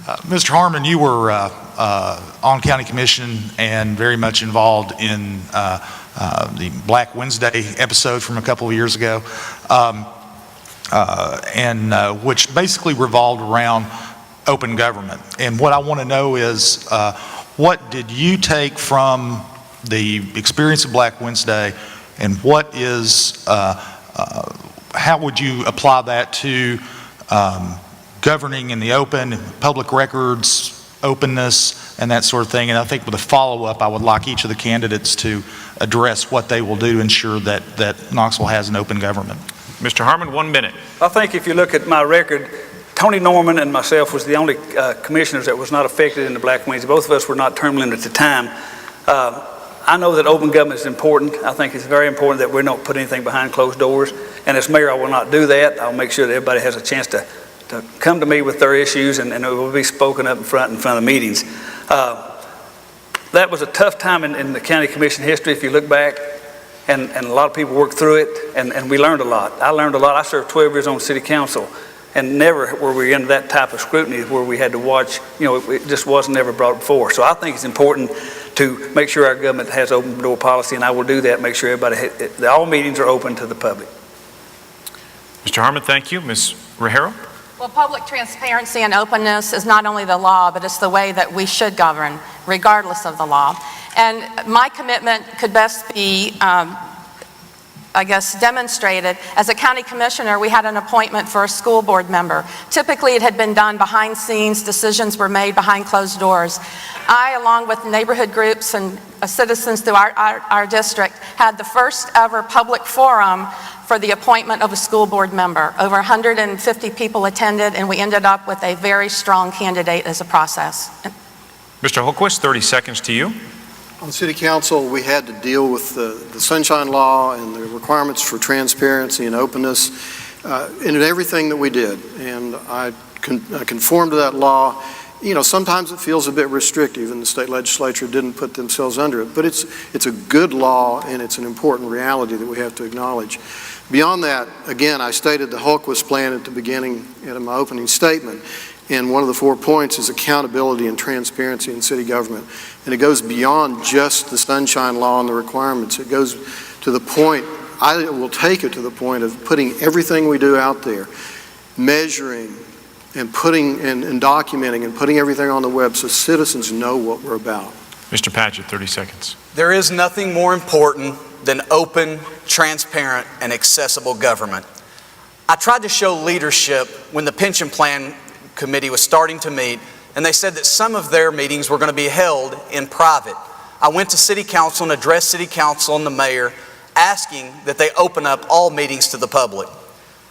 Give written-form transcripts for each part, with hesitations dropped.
Mr. Harmon, you were on County Commission and very much involved in the Black Wednesday episode from a couple of years ago, which basically revolved around open government. And what I want to know is, what did you take from the experience of Black Wednesday, and what is, how would you apply that to governing in the open, public records, openness, and that sort of thing? And I think with a follow-up, I would like each of the candidates to address what they will do to ensure that Knoxville has an open government. Mr. Harmon, 1 minute. I think if you look at my record, Tony Norman and myself was the only commissioners that was not affected in the Black Wednesday. Both of us were not term limited at the time. I know that open government is important. I think it's very important that we don't put anything behind closed doors. And as mayor, I will not do that. I'll make sure that everybody has a chance to come to me with their issues, and it will be spoken up in front of meetings. That was a tough time in the county commission history, if you look back, and a lot of people worked through it, and we learned a lot. I learned a lot. I served 12 years on city council, and never were we in that type of scrutiny where we had to watch, it just wasn't ever brought before. So I think it's important to make sure our government has open door policy, and I will do that, make sure everybody, all meetings are open to the public. Mr. Harmon, thank you. Ms. Rajero? Well, public transparency and openness is not only the law, but it's the way that we should govern, regardless of the law. And my commitment could best be, demonstrated. As a county commissioner, we had an appointment for a school board member. Typically, it had been done behind scenes. Decisions were made behind closed doors. I, along with neighborhood groups and citizens through our district, had the first ever public forum for the appointment of a school board member. Over 150 people attended, and we ended up with a very strong candidate as a process. Mr. Holquist, 30 seconds to you. On City Council, we had to deal with the Sunshine Law and the requirements for transparency and openness in everything that we did. And I conformed to that law. Sometimes it feels a bit restrictive, and the state legislature didn't put themselves under it. But it's a good law, and it's an important reality that we have to acknowledge. Beyond that, again, I stated the Holquist plan at the beginning in my opening statement. And one of the 4 points is accountability and transparency in city government. And it goes beyond just the Sunshine Law and the requirements. It goes to the point, I will take it to the point of putting everything we do out there, measuring and putting and documenting and putting everything on the web so citizens know what we're about. Mr. Padgett, 30 seconds. There is nothing more important than open, transparent, and accessible government. I tried to show leadership when the pension plan committee was starting to meet, and they said that some of their meetings were going to be held in private. I went to City Council and addressed City Council and the mayor, asking that they open up all meetings to the public.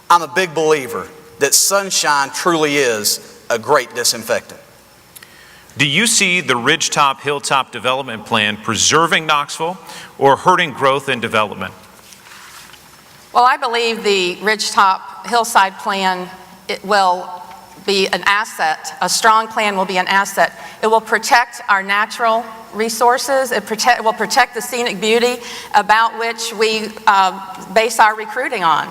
I'm a big believer that sunshine truly is a great disinfectant. Do you see the Ridgetop Hilltop Development Plan preserving Knoxville or hurting growth and development? Well, I believe the Ridgetop Hillside Plan, it will be an asset. A strong plan will be an asset. It will protect our natural resources. It will protect the scenic beauty about which we base our recruiting on.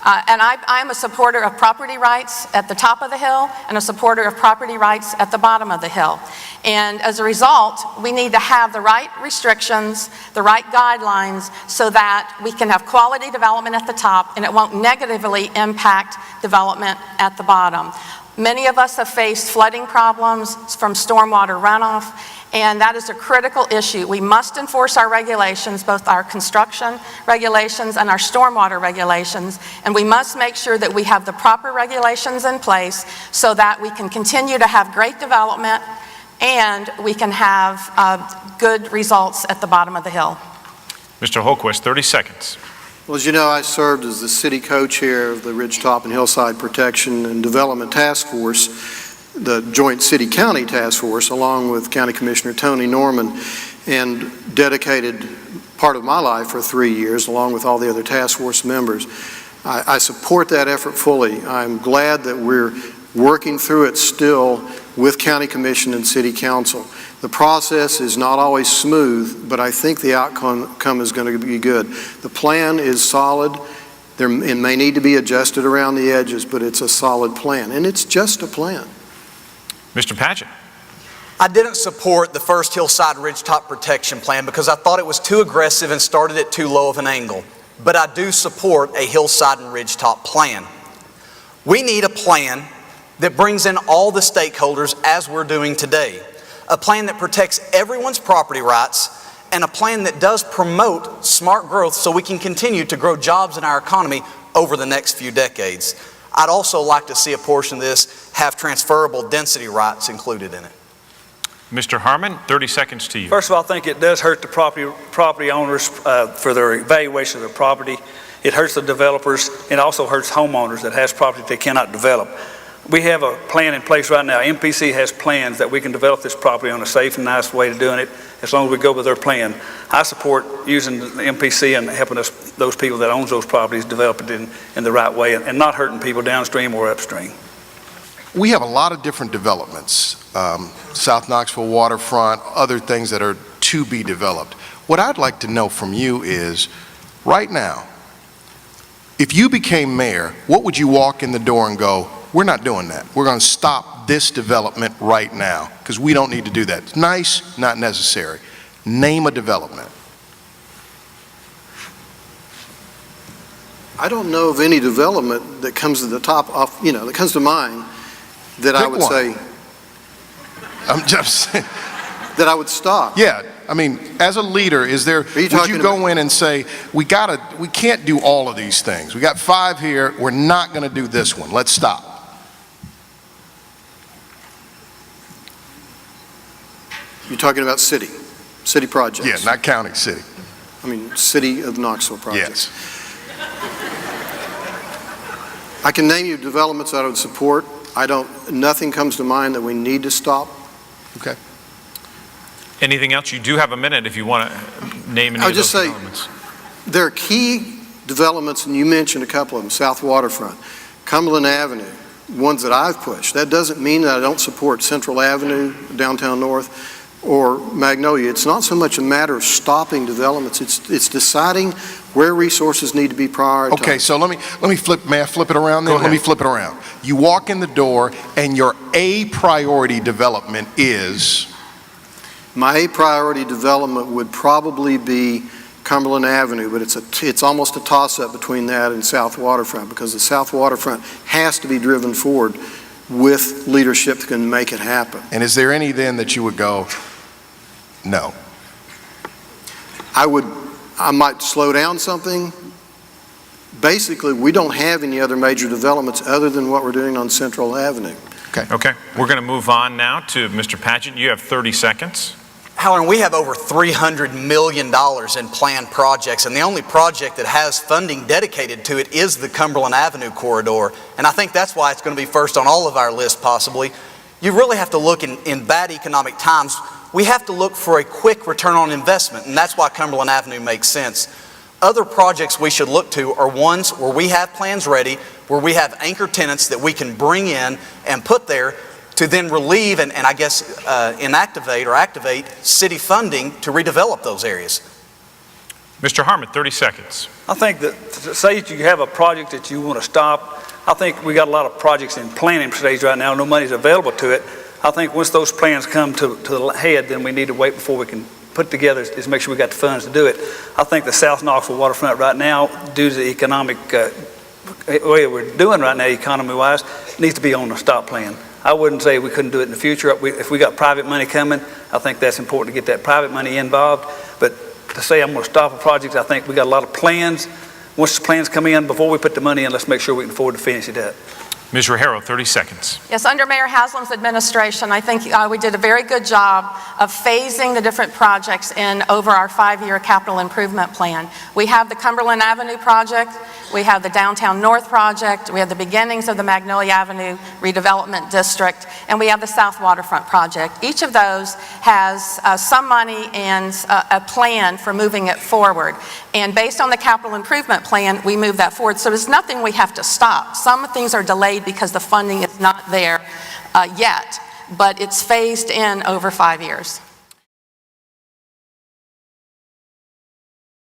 And I'm a supporter of property rights at the top of the hill and a supporter of property rights at the bottom of the hill. And as a result, we need to have the right restrictions, the right guidelines, so that we can have quality development at the top and it won't negatively impact development at the bottom. Many of us have faced flooding problems from stormwater runoff, and that is a critical issue. We must enforce our regulations, both our construction regulations and our stormwater regulations, and we must make sure that we have the proper regulations in place so that we can continue to have great development and we can have good results at the bottom of the hill. Mr. Holquist, 30 seconds. Well, as you know, I served as the city co-chair of the Ridgetop and Hillside Protection and Development Task Force, the Joint City-County Task Force, along with County Commissioner Tony Norman, and dedicated part of my life for 3 years, along with all the other task force members. I support that effort fully. I'm glad that we're working through it still with County Commission and City Council. The process is not always smooth, but I think the outcome is going to be good. The plan is solid. It may need to be adjusted around the edges, but it's a solid plan, and it's just a plan. Mr. Patchett. I didn't support the first hillside ridgetop protection plan because I thought it was too aggressive and started at too low of an angle. But I do support a hillside and ridgetop plan. We need a plan that brings in all the stakeholders as we're doing today. A plan that protects everyone's property rights and a plan that does promote smart growth so we can continue to grow jobs in our economy over the next few decades. I'd also like to see a portion of this have transferable density rights included in it. Mr. Harmon, 30 seconds to you. First of all, I think it does hurt the property owners for their evaluation of their property. It hurts the developers. It also hurts homeowners that has property they cannot develop. We have a plan in place right now. MPC has plans that we can develop this property on a safe and nice way of doing it as long as we go with their plan. I support using the MPC and helping us, those people that owns those properties, develop it in the right way and not hurting people downstream or upstream. We have a lot of different developments, South Knoxville waterfront, other things that are to be developed. What I'd like to know from you is, right now, if you became mayor, what would you walk in the door and go, we're not doing that. We're going to stop this development right now because we don't need to do that. It's nice, not necessary. Name a development. I don't know of any development that comes to the top of, that comes to mind that I Pick would one. say I'm just saying. that I would stop. Yeah, I mean, as a leader, would you go in and say, we can't do all of these things. We got 5 here, we're not going to do this one. Let's stop. You're talking about city projects. Yeah, not county, city. I mean, city of Knoxville projects. Yes. I can name you developments that I would support. Nothing comes to mind that we need to stop. Okay. Anything else? You do have a minute if you want to name any I of would those just say developments. there are key developments, and you mentioned a couple of them, South Waterfront, Cumberland Avenue, ones that I've pushed. That doesn't mean that I don't support Central Avenue, downtown North, or Magnolia. It's not so much a matter of stopping developments. It's deciding where resources need to be prioritized. Okay, so may I flip it around then? Go ahead. Let me flip it around. You walk in the door and your A priority development is? My A priority development would probably be Cumberland Avenue, but it's almost a toss-up between that and South Waterfront because the South Waterfront has to be driven forward with leadership that can make it happen. And is there any then that you would go, no? I might slow down something. Basically, we don't have any other major developments other than what we're doing on Central Avenue. Okay, we're going to move on now to Mr. Patchett. You have 30 seconds. Halloran, we have over $300 million in planned projects, and the only project that has funding dedicated to it is the Cumberland Avenue corridor, and I think that's why it's going to be first on all of our lists possibly. You really have to look in bad economic times, we have to look for a quick return on investment, and that's why Cumberland Avenue makes sense. Other projects we should look to are ones where we have plans ready, where we have anchor tenants that we can bring in and put there to then relieve and I guess activate city funding to redevelop those areas. Mr. Harmon, 30 seconds. I think that, say that you have a project that you want to stop, I think we got a lot of projects in planning stage right now, no money's available to it. I think once those plans come to the head, then we need to wait before we can put together is make sure we got the funds to do it. I think the South Knoxville waterfront right now, due to the economic way we're doing right now, economy-wise, needs to be on the stop plan. I wouldn't say we couldn't do it in the future. If we got private money coming, I think that's important to get that private money involved. But to say I'm going to stop a project, I think we got a lot of plans. Once the plans come in, before we put the money in, let's make sure we can afford to finish it up. Ms. Rogero, 30 seconds. Yes, under Mayor Haslam's administration, I think we did a very good job of phasing the different projects in over our 5-year capital improvement plan. We have the Cumberland Avenue project, we have the Downtown North project, we have the beginnings of the Magnolia Avenue redevelopment district, and we have the South Waterfront project. Each of those has some money and a plan for moving it forward. And based on the capital improvement plan, we move that forward. So there's nothing we have to stop. Some things are delayed because the funding is not there yet, but it's phased in over 5 years.